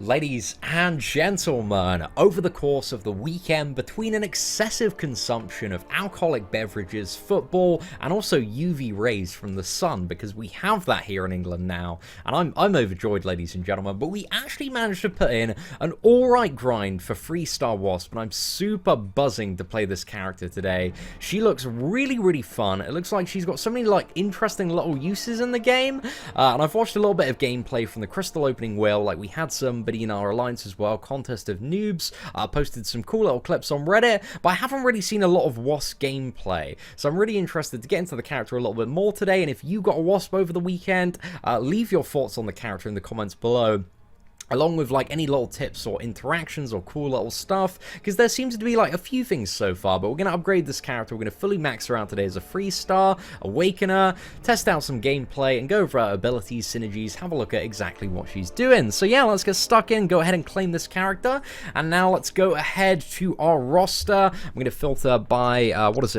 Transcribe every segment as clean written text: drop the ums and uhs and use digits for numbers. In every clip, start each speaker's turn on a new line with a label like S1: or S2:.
S1: Ladies and gentlemen, over the course of the weekend, between an excessive consumption of alcoholic beverages, football, and also UV rays from the sun, because we have that here in England now, and I'm overjoyed, ladies and gentlemen, but we actually managed to put in an alright grind for 3-star Wasp, and I'm super buzzing to play this character today. She looks really fun. It looks like she's got so many interesting little uses in the game, and I've watched a little bit of gameplay from the Crystal opening whale. Like, we had some in our alliance as well, Contest of Noobs, posted some cool little clips on Reddit, but I haven't really seen a lot of Wasp gameplay, so I'm really interested to get into the character a little bit more today. And if you got a Wasp over the weekend, leave your thoughts on the character in the comments below, along with any little tips or interactions or cool little stuff, because there seems to be a few things so far. But we're going to upgrade this character. We're going to fully max her out today as a 3-star, awaken her, test out some gameplay, and go over her abilities, synergies, have a look at exactly what she's doing. So yeah, let's get stuck in, go ahead and claim this character, and now let's go ahead to our roster. I'm going to filter by,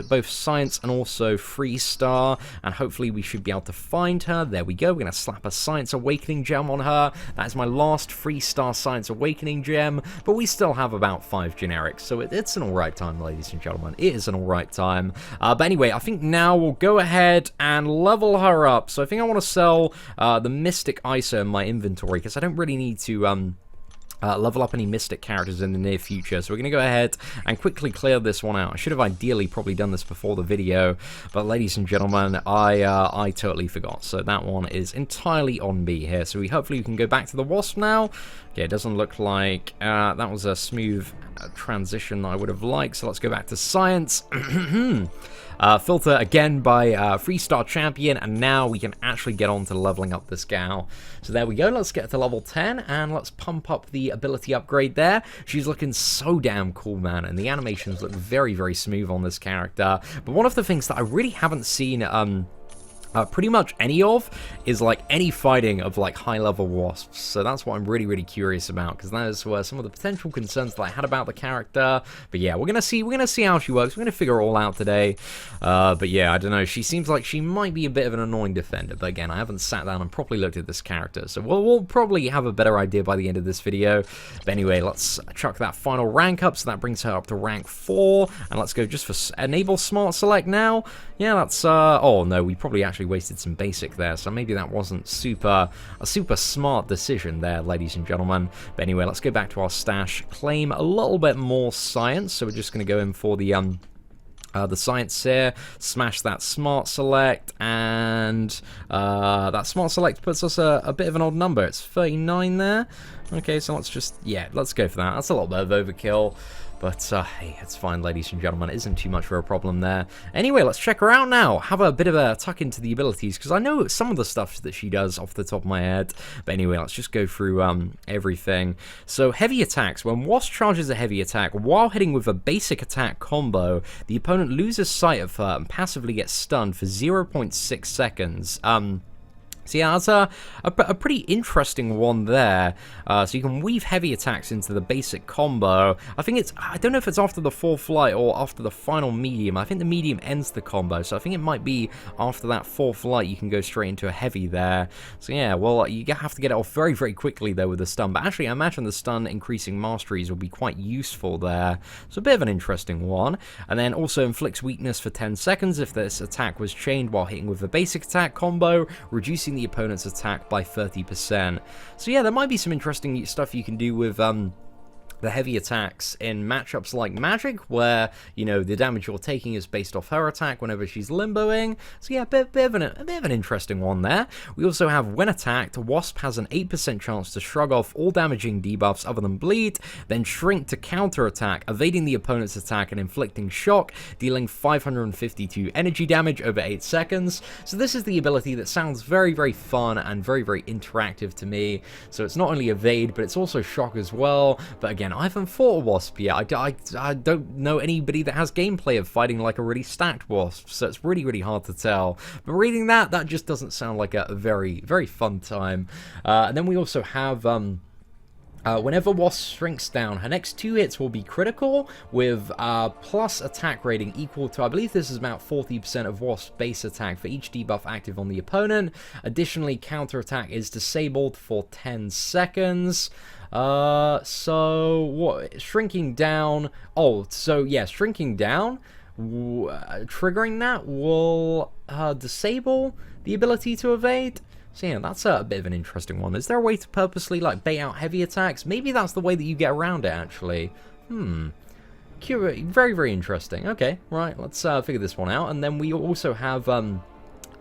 S1: both science and also 3-star, and hopefully we should be able to find her. There we go. We're going to slap a science awakening gem on her. That's my last 3-star Science Awakening gem, but we still have about 5 generics, so it's an alright time, ladies and gentlemen. It is an alright time. But anyway, I think now we'll go ahead and level her up. So I think I want to sell the Mystic ISO in my inventory, because I don't really need to level up any Mystic characters in the near future. So we're going to go ahead and quickly clear this one out. I should have ideally probably done this before the video, but ladies and gentlemen, I totally forgot. So that one is entirely on me here. So hopefully we can go back to the Wasp now. Okay, it doesn't look like that was a smooth transition I would have liked. So let's go back to Science. Filter again by 3-star champion, and now we can actually get on to leveling up this gal. So there we go, let's get to level 10, and let's pump up the ability upgrade there. She's looking so damn cool, man, and the animations look very smooth on this character. But one of the things that I really haven't seen pretty much any of is any fighting of high-level Wasps. So that's what I'm really curious about, because that is where some of the potential concerns that I had about the character. But yeah, we're gonna see how she works. We're gonna figure it all out today. But yeah, I don't know. She seems like she might be a bit of an annoying defender. But again, I haven't sat down and properly looked at this character, so we'll probably have a better idea by the end of this video. But anyway, let's chuck that final rank up. So that brings her up to rank 4, and let's go just for enable smart select now. Yeah, that's oh no, we probably actually wasted some basic there, so maybe that wasn't a super smart decision there, ladies and gentlemen. But anyway, let's go back to our stash, claim a little bit more science. So we're just going to go in for the science here, smash that smart select, and that smart select puts us a bit of an odd number. It's 39 there. Okay, so let's go for that. That's a little bit of overkill. But, hey, it's fine, ladies and gentlemen. It isn't too much of a problem there. Anyway, let's check her out now. Have a bit of a tuck into the abilities, because I know some of the stuff that she does off the top of my head. But anyway, let's just go through everything. So, heavy attacks. When Wasp charges a heavy attack, while hitting with a basic attack combo, the opponent loses sight of her and passively gets stunned for 0.6 seconds. So yeah, that's a pretty interesting one there. So you can weave heavy attacks into the basic combo. I don't know if it's after the 4th light or after the final medium. I think the medium ends the combo, so I think it might be after that 4th light you can go straight into a heavy there. So yeah, well, you have to get it off very quickly though with the stun. But actually, I imagine the stun increasing masteries will be quite useful there. So a bit of an interesting one. And then also inflicts weakness for 10 seconds if this attack was chained while hitting with the basic attack combo, reducing the opponent's attack by 30%. So yeah, there might be some interesting stuff you can do with the heavy attacks in matchups like Magic, where, the damage you're taking is based off her attack whenever she's limboing. So yeah, a bit of an interesting one there. We also have, when attacked, Wasp has an 8% chance to shrug off all damaging debuffs other than bleed, then shrink to counter attack, evading the opponent's attack and inflicting shock, dealing 552 energy damage over 8 seconds. So this is the ability that sounds very fun and very interactive to me. So it's not only evade, but it's also shock as well. But again, I haven't fought a Wasp yet. I don't know anybody that has gameplay of fighting a really stacked Wasp, so it's really hard to tell. But reading that just doesn't sound like a very fun time. And then we also have Whenever Wasp shrinks down, her next 2 hits will be critical with plus attack rating equal to, I believe this is about 40% of Wasp's base attack for each debuff active on the opponent. Additionally, counter attack is disabled for 10 seconds. So what? Shrinking down. Oh, so yeah, shrinking down. Triggering that will disable the ability to evade. So yeah, that's a bit of an interesting one. Is there a way to purposely like bait out heavy attacks? Maybe that's the way that you get around it, actually. Very, very interesting. Okay, right, let's figure this one out. And then we also have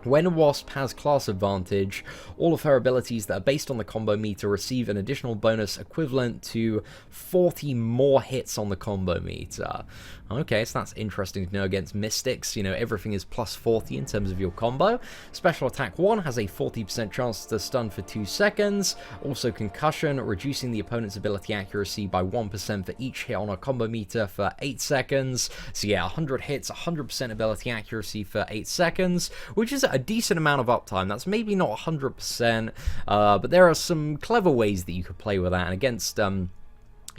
S1: when Wasp has class advantage, all of her abilities that are based on the combo meter receive an additional bonus equivalent to 40 more hits on the combo meter. Okay, so that's interesting to know against Mystics. You know, everything is plus 40 in terms of your combo. Special Attack 1 has a 40% chance to stun for 2 seconds. Also Concussion, reducing the opponent's ability accuracy by 1% for each hit on a combo meter for 8 seconds. So yeah, 100 hits, 100% ability accuracy for 8 seconds, which is a decent amount of uptime. That's maybe not 100%, but there are some clever ways that you could play with that. And against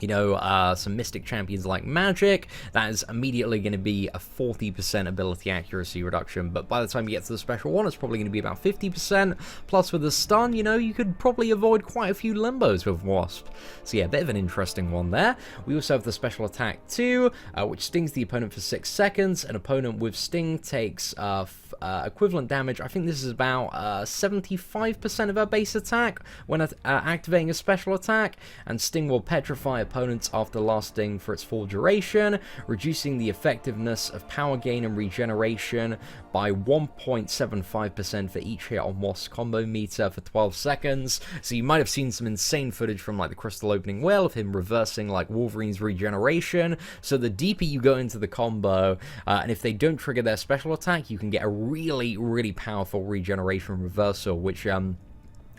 S1: you know, some Mystic champions like Magic, that is immediately going to be a 40% ability accuracy reduction, but by the time you get to the special one, it's probably going to be about 50%, plus with the stun, you know, you could probably avoid quite a few limbos with Wasp. So yeah, a bit of an interesting one there. We also have the special attack 2, which stings the opponent for 6 seconds. An opponent with sting takes equivalent damage. I think this is about 75% of her base attack when activating a special attack, and sting will petrify opponents after lasting for its full duration, reducing the effectiveness of power gain and regeneration by 1.75% for each hit on Wasp's combo meter for 12 seconds. So you might have seen some insane footage from like the Crystal Opening Whale of him reversing like Wolverine's regeneration. So the deeper you go into the combo, and if they don't trigger their special attack, you can get a really, really powerful regeneration reversal, which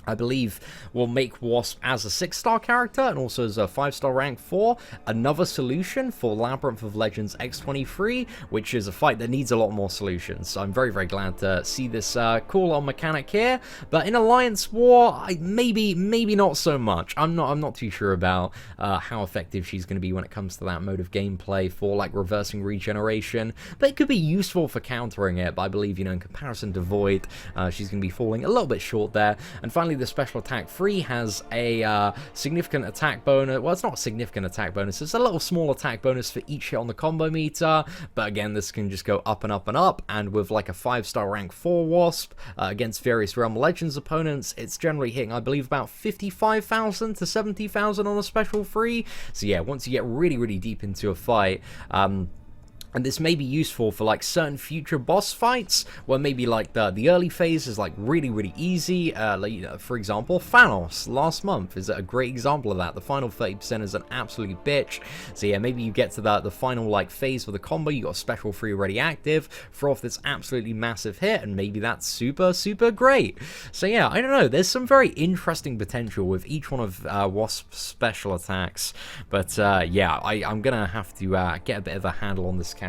S1: I believe will make Wasp as a 6-star character and also as a 5-star rank 4 another solution for Labyrinth of Legends X23, which is a fight that needs a lot more solutions. So I'm very, very glad to see this cool little mechanic here. But in Alliance War, maybe not so much. I'm not too sure about how effective she's going to be when it comes to that mode of gameplay for like reversing regeneration. But it could be useful for countering it. But I believe, you know, in comparison to Void, she's going to be falling a little bit short there. And finally, the special attack 3 has a significant attack bonus. Well, it's not a significant attack bonus, it's a little small attack bonus for each hit on the combo meter, but again, this can just go up and up and up, and with like a 5-star rank 4 Wasp against various Realm Legends opponents, it's generally hitting, I believe, about 55,000 to 70,000 on a special 3. So yeah, once you get really, really deep into a fight, and this may be useful for like certain future boss fights where maybe like the early phase is like really, really easy. Like, you know, for example, Thanos last month is a great example of that. The final 30% is an absolute bitch. So yeah, maybe you get to the final like phase of the combo, you got a special 3 already active, throw off this absolutely massive hit, and maybe that's super, super great. So yeah, I don't know. There's some very interesting potential with each one of Wasp's special attacks. But yeah, I'm gonna have to get a bit of a handle on this character.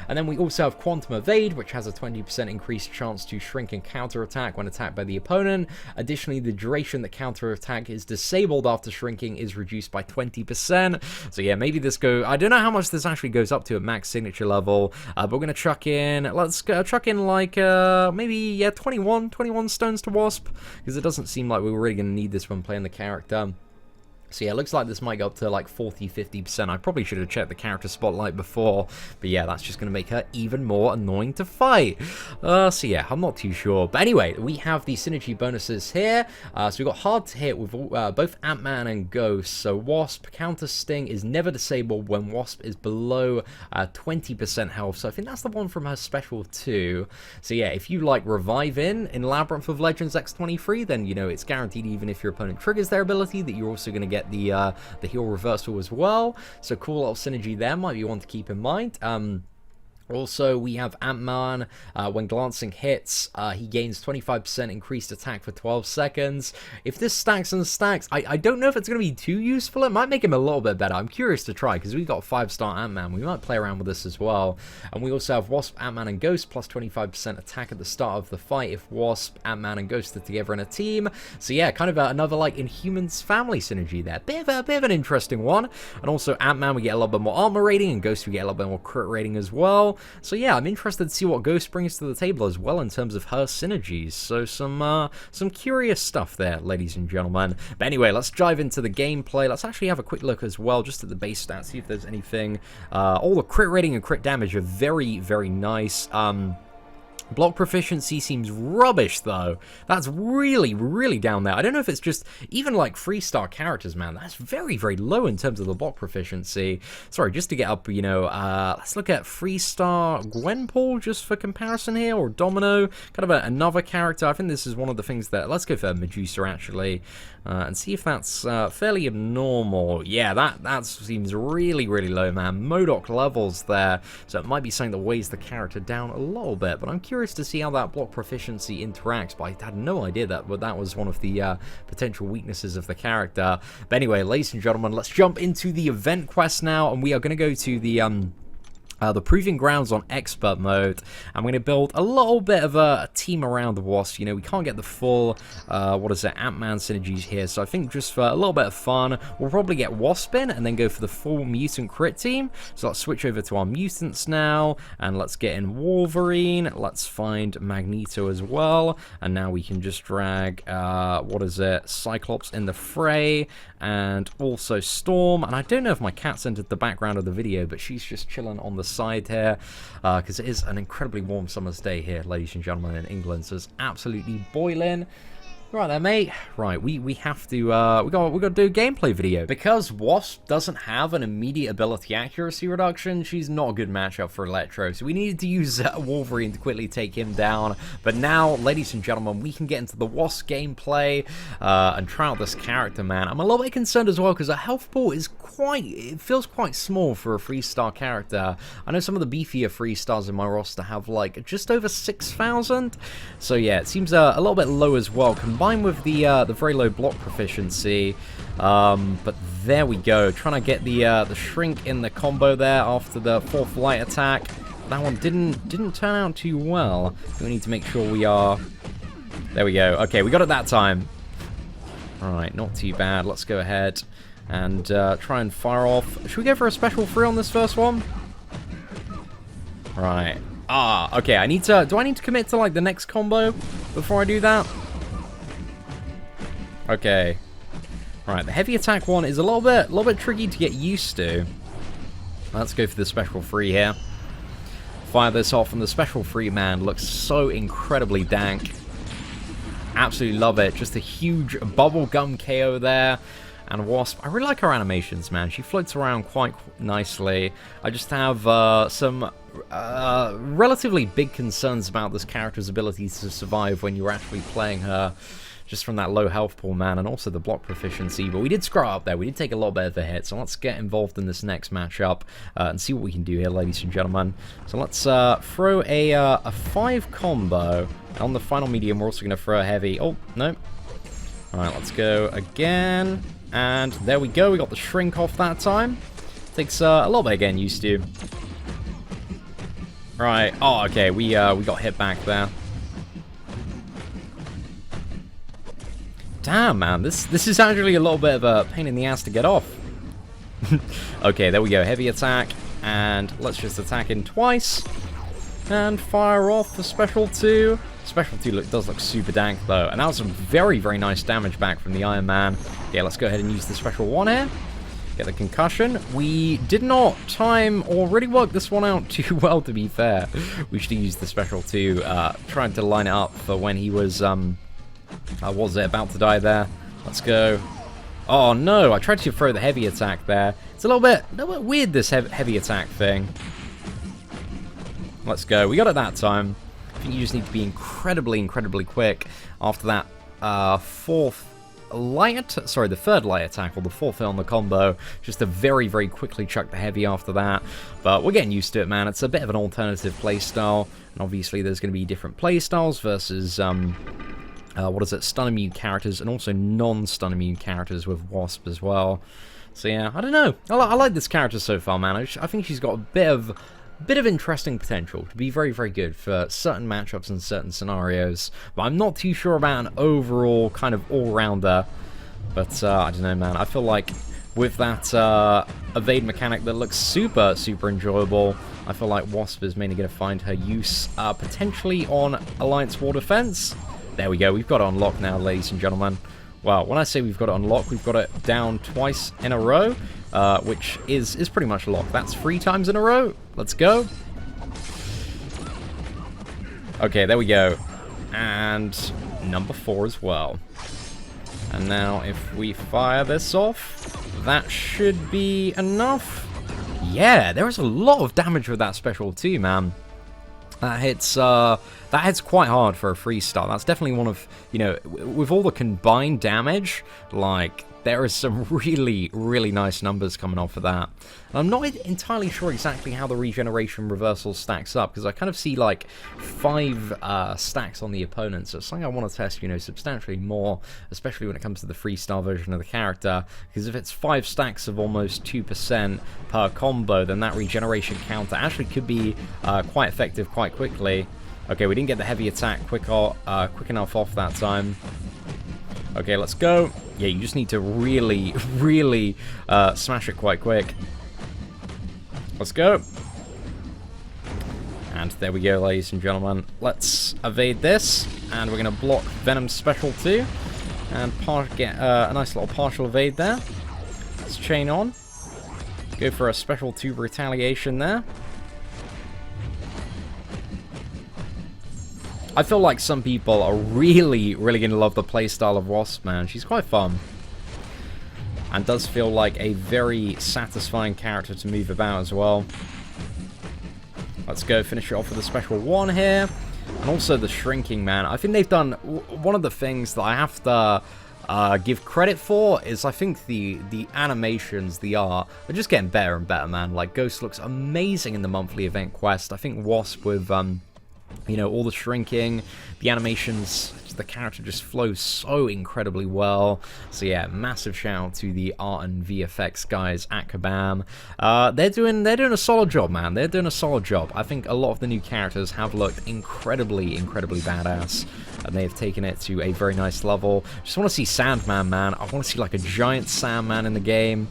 S1: And then we also have Quantum Evade, which has a 20% increased chance to shrink and counterattack when attacked by the opponent. Additionally, the duration that counterattack is disabled after shrinking is reduced by 20%. So yeah, maybe this I don't know how much this actually goes up to at max signature level, but we're gonna chuck in, let's chuck in like maybe, yeah, 21 stones to Wasp, because it doesn't seem like we're really gonna need this when playing the character. So yeah, it looks like this might go up to like 40-50%. I probably should have checked the character spotlight before, but yeah, that's just going to make her even more annoying to fight. So yeah, I'm not too sure. But anyway, we have the synergy bonuses here. So we've got hard to hit with both Ant-Man and Ghost. So Wasp, counter sting is never disabled when Wasp is below 20% health. So I think that's the one from her special too. So yeah, if you like revive in Labyrinth of Legends X23, then you know it's guaranteed even if your opponent triggers their ability that you're also going to get the heal reversal as well. So cool little synergy there, might be one to keep in mind. Also, we have Ant-Man. When glancing hits, he gains 25% increased attack for 12 seconds. If this stacks and stacks, I don't know if it's going to be too useful. It might make him a little bit better. I'm curious to try, because we've got 5-star Ant-Man. We might play around with this as well. And we also have Wasp, Ant-Man, and Ghost, plus 25% attack at the start of the fight if Wasp, Ant-Man, and Ghost are together in a team. So yeah, kind of another like Inhumans family synergy there. Bit of an interesting one. And also Ant-Man, we get a little bit more armor rating, and Ghost, we get a little bit more crit rating as well. So yeah, I'm interested to see what Ghost brings to the table as well in terms of her synergies. So some curious stuff there, ladies and gentlemen. But anyway, let's dive into the gameplay. Let's actually have a quick look as well, just at the base stats, see if there's anything. All the crit rating and crit damage are very, very nice. Block proficiency seems rubbish, though. That's really, really down there. I don't know if it's just, even like 3-star characters, man, that's very, very low in terms of the block proficiency. Sorry, just to get up, you know, let's look at 3-star Gwenpool, just for comparison here, or Domino, kind of another character. I think this is one of the things that, let's go for Medusa, actually, and see if that's fairly abnormal. Yeah, that seems really, really low, man. MODOK levels there, so it might be something that weighs the character down a little bit, but I'm curious to see how that block proficiency interacts, but I had no idea that was one of the potential weaknesses of the character. But anyway, ladies and gentlemen, let's jump into the event quest now, and we are going to go to the Proving Grounds on Expert Mode. I'm going to build a little bit of a team around the Wasp. You know, we can't get the full, Ant-Man synergies here, so I think just for a little bit of fun, we'll probably get Wasp in and then go for the full mutant crit team. So let's switch over to our mutants now, and let's get in Wolverine. Let's find Magneto as well, and now we can just drag, Cyclops in the fray, and also Storm. And I don't know if my cat's entered the background of the video, but she's just chilling on the side here, because it is an incredibly warm summer's day here, ladies and gentlemen, in England, so it's absolutely boiling. Right there, mate. Right, we have to we got to do a gameplay video. Because Wasp doesn't have an immediate ability accuracy reduction, she's not a good matchup for Electro, so we needed to use Wolverine to quickly take him down. But now, ladies and gentlemen, we can get into the Wasp gameplay and try out this character, man. I'm a little bit concerned as well because her health pool is it feels quite small for a 3-star character. I know some of the beefier 3-stars in my roster have like just over 6,000, so yeah, it seems a little bit low as well, combined with the very low block proficiency. But there we go, trying to get the shrink in the combo there after the 4th light attack. That one didn't turn out too well. We need to make sure we are. There we go. Okay, we got it that time. All right, not too bad. Let's go ahead and try and fire off. Should we go for a special 3 on this first one? Right. Okay, do I need to commit to like the next combo before I do that? Okay. Right, the heavy attack one is a little bit tricky to get used to. Let's go for the special 3 here. Fire this off, and the special 3, man, looks so incredibly dank. Absolutely love it. Just a huge bubblegum KO there. And Wasp, I really like her animations, man. She floats around quite nicely. I just have some relatively big concerns about this character's ability to survive when you're actually playing her, just from that low health pool, man, and also the block proficiency. But we did screw up there. We did take a little bit of a hit, so let's get involved in this next matchup and see what we can do here, ladies and gentlemen. So let's throw a 5 combo. On the final medium, we're also going to throw a heavy. Oh, no. All right, let's go again. And there we go. We got the shrink off that time. Takes a little bit getting used to. Right. Oh, okay. We got hit back there. Damn, man. This is actually a little bit of a pain in the ass to get off. Okay, there we go. Heavy attack. And let's just attack in twice. And fire off the special 2. Special 2 does look super dank, though. And that was some very, very nice damage back from the Iron Man. Yeah, let's go ahead and use the special 1 here. Get the concussion. We did not time or really work this one out too well, to be fair. We should have used the special 2, trying to line it up for when he was, was it about to die there? Let's go. Oh, no. I tried to throw the heavy attack there. It's a little bit weird, this heavy attack thing. Let's go. We got it that time. I think you just need to be incredibly, incredibly quick after that the 3rd light attack, or the 4th on the combo, just to very, very quickly chuck the heavy after that. But we're getting used to it, man. It's a bit of an alternative playstyle, and obviously there's going to be different playstyles versus stun immune characters, and also non-stun immune characters with Wasp as well. So yeah, I don't know. I like this character so far, man. I think she's got a bit of interesting potential to be very, very good for certain matchups and certain scenarios, but I'm not too sure about an overall kind of all-rounder. But I don't know, man. I feel like with that evade mechanic that looks super, super enjoyable. I feel like Wasp is mainly going to find her use potentially on Alliance War Defense. There we go. We've got it unlocked now, ladies and gentlemen. Well, when I say we've got it unlocked, we've got it down twice in a row, which is pretty much locked. That's 3 times in a row. Let's go. Okay, there we go. And number 4 as well. And now if we fire this off, that should be enough. Yeah, there is a lot of damage with that special too, man. That hits quite hard for a 3-star. That's definitely one of, you know, with all the combined damage, like, there is some really, really nice numbers coming off of that. I'm not entirely sure exactly how the regeneration reversal stacks up, because I kind of see, like, 5 stacks on the opponent, so it's something I want to test, you know, substantially more, especially when it comes to the 3-star version of the character, because if it's 5 stacks of almost 2% per combo, then that regeneration counter actually could be quite effective quite quickly. Okay, we didn't get the heavy attack quick enough off that time. Okay, let's go. Yeah, you just need to really, really smash it quite quick. Let's go. And there we go, ladies and gentlemen. Let's evade this, and we're going to block Venom's special too, and get a nice little partial evade there. Let's chain on. Go for a special 2 retaliation there. I feel like some people are really, really going to love the playstyle of Wasp, man. She's quite fun. And does feel like a very satisfying character to move about as well. Let's go finish it off with a special 1 here. And also the shrinking, man. I think they've done... One of the things that I have to give credit for is I think the animations, the art, are just getting better and better, man. Like, Ghost looks amazing in the monthly event quest. I think Wasp with... you know, all the shrinking, the animations, the character just flows so incredibly well. So yeah, massive shout out to the art and VFX guys at Kabam. They're doing a solid job, man. They're doing a solid job. I think a lot of the new characters have looked incredibly, incredibly badass, and they have taken it to a very nice level. Just want to see Sandman, man. I want to see like a giant Sandman in the game.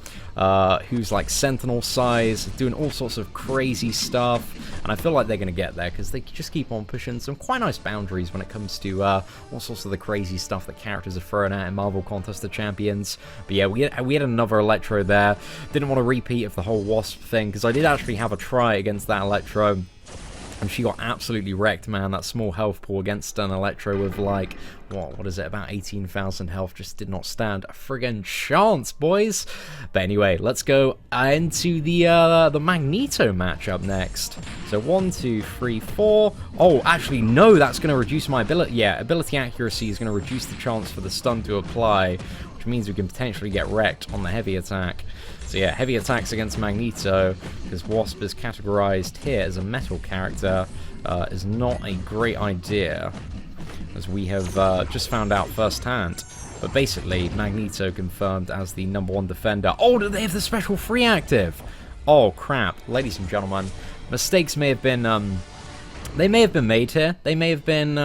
S1: Who's like Sentinel size, doing all sorts of crazy stuff, and I feel like they're going to get there because they just keep on pushing some quite nice boundaries when it comes to all sorts of the crazy stuff that characters are throwing out in Marvel Contest of Champions. But yeah, we had another Electro there. Didn't want to repeat of the whole Wasp thing because I did actually have a try against that Electro. And she got absolutely wrecked, man. That small health pool against an Electro with, like, what is it, about 18,000 health just did not stand a friggin' chance, boys. But anyway, let's go into the Magneto matchup next. So 1, 2, 3, 4. Oh, actually, no, that's going to reduce my ability. Yeah, ability accuracy is going to reduce the chance for the stun to apply, which means we can potentially get wrecked on the heavy attack. So yeah, heavy attacks against Magneto, because Wasp is categorized here as a metal character, is not a great idea, as we have just found out firsthand. But basically, Magneto confirmed as the #1 defender. Oh, do they have the special 3 active? Oh crap, ladies and gentlemen, mistakes may have been they may have been made here. They may have been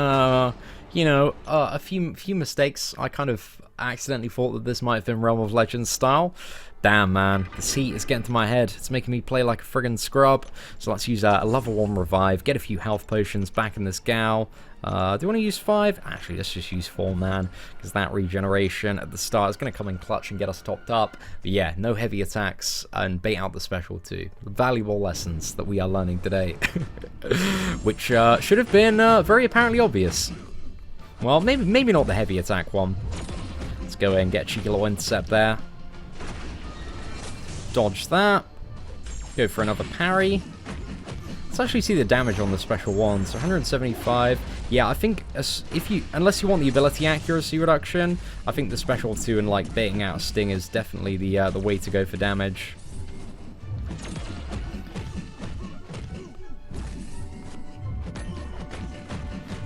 S1: you know, a few mistakes. I kind of accidentally thought that this might have been Realm of Legends style. Damn, man. This heat is getting to my head. It's making me play like a friggin' scrub. So let's use a level 1 revive. Get a few health potions back in this gal. Do you want to use 5? Actually, let's just use 4, man. Because that regeneration at the start is going to come in clutch and get us topped up. But yeah, no heavy attacks and bait out the special too. Valuable lessons that we are learning today. Which should have been very apparently obvious. Well, maybe not the heavy attack one. Let's go ahead and get a cheeky little intercept there. Dodge that. Go for another parry. Let's actually see the damage on the special one. So 175. Yeah, I think unless you want the ability accuracy reduction, I think the special 2 and like baiting out Sting is definitely the way to go for damage.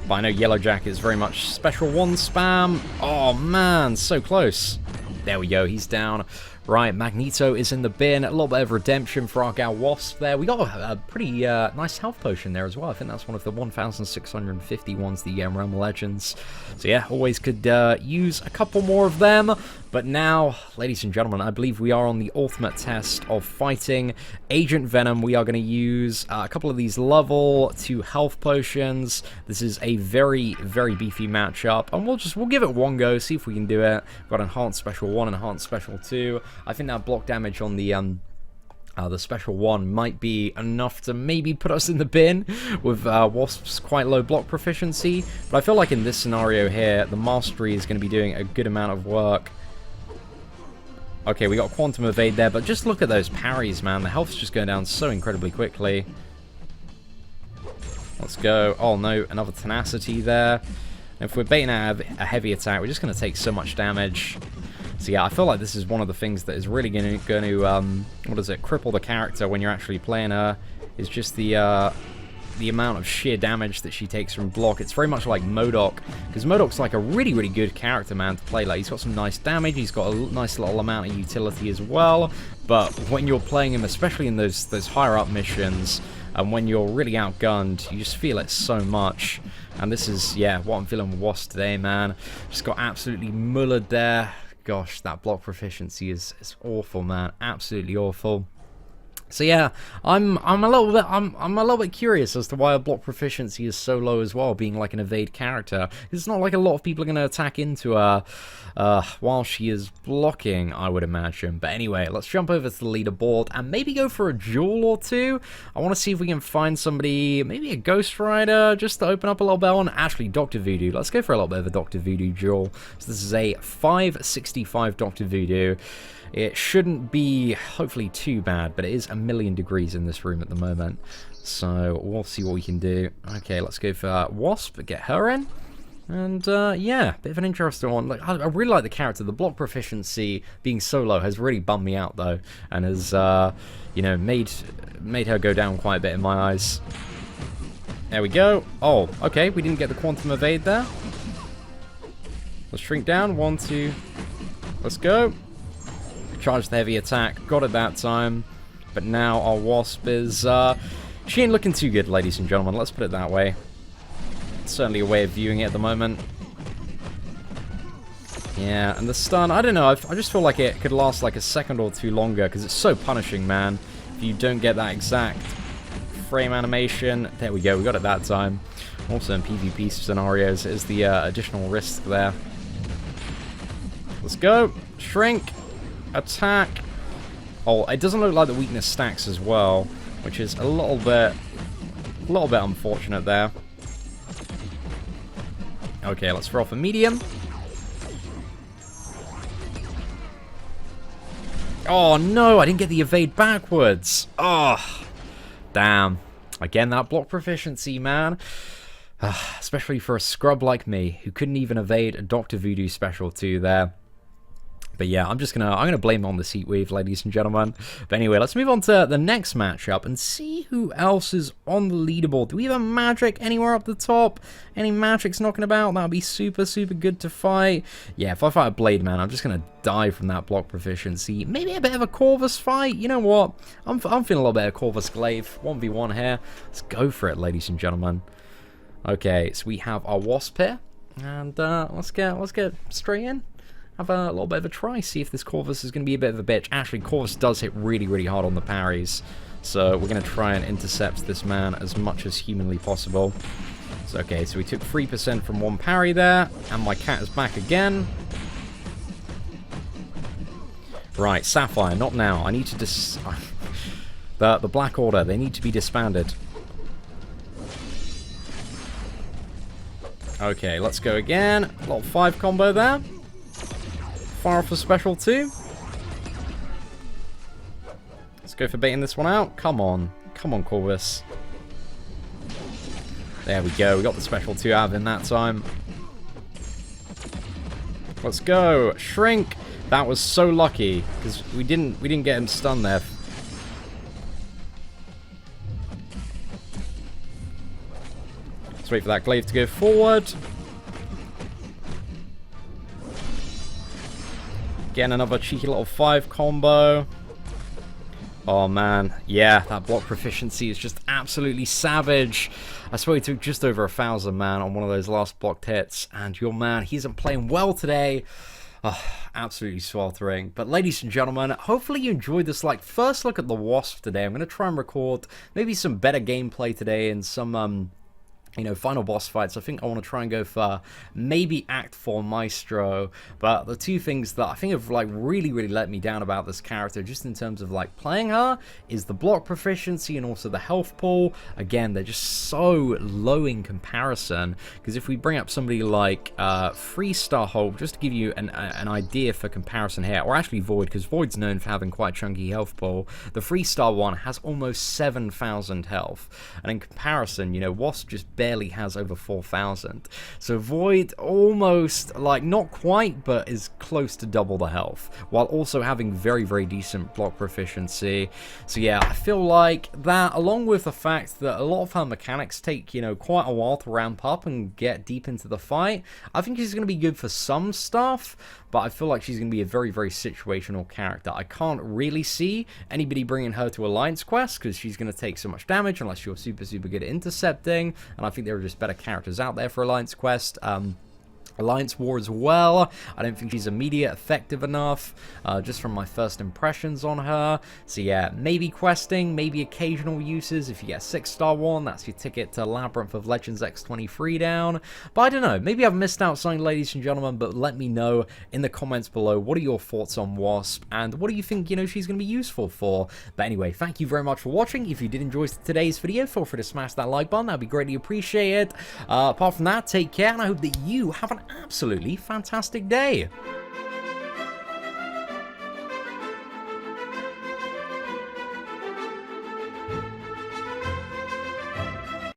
S1: But I know Yellowjack is very much special 1 spam. Oh man, so close. There we go, he's down. Right, Magneto is in the bin. A little bit of redemption for our gal Wasp there. We got a pretty nice health potion there as well. I think that's one of the 1,650 ones, the Realm Legends. So yeah, always could use a couple more of them. But now, ladies and gentlemen, I believe we are on the ultimate test of fighting Agent Venom. We are going to use a couple of these level 2 health potions. This is a very, very beefy matchup. And we'll give it one go, see if we can do it. We've got Enhanced Special 1, Enhanced Special 2. I think that block damage on the special 1 might be enough to maybe put us in the bin with Wasp's quite low block proficiency. But I feel like in this scenario here, the Mastery is going to be doing a good amount of work. Okay, we got Quantum Evade there, but just look at those parries, man. The health's just going down so incredibly quickly. Let's go. Oh, no, another Tenacity there. And if we're baiting out a heavy attack, we're just going to take so much damage. So yeah, I feel like this is one of the things that is really going to what is it, cripple the character when you're actually playing her, is just the amount of sheer damage that she takes from block. It's very much like MODOK, because MODOK's like a really, really good character, man, to play. Like, he's got some nice damage, he's got a nice little amount of utility as well, but when you're playing him, especially in those higher up missions, and when you're really outgunned, you just feel it so much. And this is, yeah, what I'm feeling with Wasp today, man. Just got absolutely mullered there. Gosh, that block proficiency is awful, man. Absolutely awful. So yeah, I'm a little bit curious as to why her block proficiency is so low as well, being like an evade character. It's not like a lot of people are going to attack into her while she is blocking, I would imagine. But anyway, let's jump over to the leaderboard and maybe go for a duel or two. I want to see if we can find somebody, maybe a Ghost Rider, just to open up a little bit on. Actually, Dr. Voodoo. Let's go for a little bit of a Dr. Voodoo duel. So this is a 565 Dr. Voodoo. It shouldn't be, hopefully, too bad, but it is 1,000,000 degrees in this room at the moment. So we'll see what we can do. Okay, let's go for Wasp, get her in. And yeah, bit of an interesting one. Like, I really like the character. The block proficiency being so low has really bummed me out, though, and has, you know, made her go down quite a bit in my eyes. There we go. Oh, okay, we didn't get the Quantum Evade there. Let's shrink down. 1, 2. Let's go. Charge the heavy attack, got it that time, but now our Wasp is, she ain't looking too good, ladies and gentlemen, let's put it that way. It's certainly a way of viewing it at the moment. Yeah, and the stun, I don't know, I just feel like it could last like a second or two longer, because it's so punishing, man, if you don't get that exact frame animation. There we go, we got it that time. Also in PvP scenarios, is the additional risk there. Let's go, shrink. Attack. Oh, it doesn't look like the weakness stacks as well, which is a little bit unfortunate there. Okay, let's throw off a medium. Oh no, I didn't get the evade backwards. Oh, damn. Again, that block proficiency, man. Especially for a scrub like me, who couldn't even evade a Dr. Voodoo special 2 there. But yeah, I'm gonna blame it on the Heat Wave, ladies and gentlemen. But anyway, let's move on to the next matchup and see who else is on the leaderboard. Do we have a Magic anywhere up the top? Any Magics knocking about? That would be super, super good to fight. Yeah, if I fight a Blade Man, I'm just gonna die from that block proficiency. Maybe a bit of a Corvus fight. You know what? I'm feeling a little bit of Corvus Glaive. 1v1 here. Let's go for it, ladies and gentlemen. Okay, so we have our Wasp here, and let's get straight in. Have a little bit of a try, see if this Corvus is going to be a bit of a bitch. Actually, Corvus does hit really, really hard on the parries, so we're going to try and intercept this man as much as humanly possible. So, okay, so we took 3% from one parry there, and my cat is back again. Right, Sapphire, not now. I need to the Black Order, they need to be disbanded. Okay, let's go again. Little 5 combo there. Fire off a special 2. Let's go for baiting this one out. Come on. Come on, Corvus. There we go. We got the special 2 out of him that time. Let's go. Shrink. That was so lucky, because we didn't get him stunned there. Let's wait for that glaive to go forward. Again, another cheeky little 5 combo. Oh man, yeah, that block proficiency is just absolutely savage. I swear he took just over 1,000, man, on one of those last blocked hits. And your man, he isn't playing well today. Oh, absolutely sweltering. But ladies and gentlemen, hopefully you enjoyed this first look at the Wasp today. I'm going to try and record maybe some better gameplay today and some final boss fights. I think I want to try and go for maybe Act 4 Maestro, but the two things that I think have really let me down about this character, just in terms of playing her, is the block proficiency and also the health pool. Again, they're just so low in comparison, because if we bring up somebody like 3-star Hope, just to give you an idea for comparison here, or actually Void, because Void's known for having quite a chunky health pool, the 3-star one has almost 7,000 health, and in comparison, Wasp just barely has over 4,000. So Void almost, not quite, but is close to double the health, while also having very decent block proficiency. So yeah, I feel like that, along with the fact that a lot of her mechanics take, quite a while to ramp up and get deep into the fight, I think she's going to be good for some stuff, but I feel like she's going to be a very situational character. I can't really see anybody bringing her to Alliance Quest, because she's going to take so much damage unless you're super good at intercepting, and I think there are just better characters out there for Alliance Quest. Alliance War as well. I don't think she's immediate effective enough, just from my first impressions on her. So yeah, maybe questing, maybe occasional uses. If you get a 6-star one, that's your ticket to Labyrinth of Legends X23 down. But I don't know, maybe I've missed out something, ladies and gentlemen, but let me know in the comments below, what are your thoughts on Wasp, and what do you think, she's going to be useful for? But anyway, thank you very much for watching. If you did enjoy today's video, feel free to smash that like button, that'd be greatly appreciated. Apart from that, take care, and I hope that you have an absolutely fantastic day.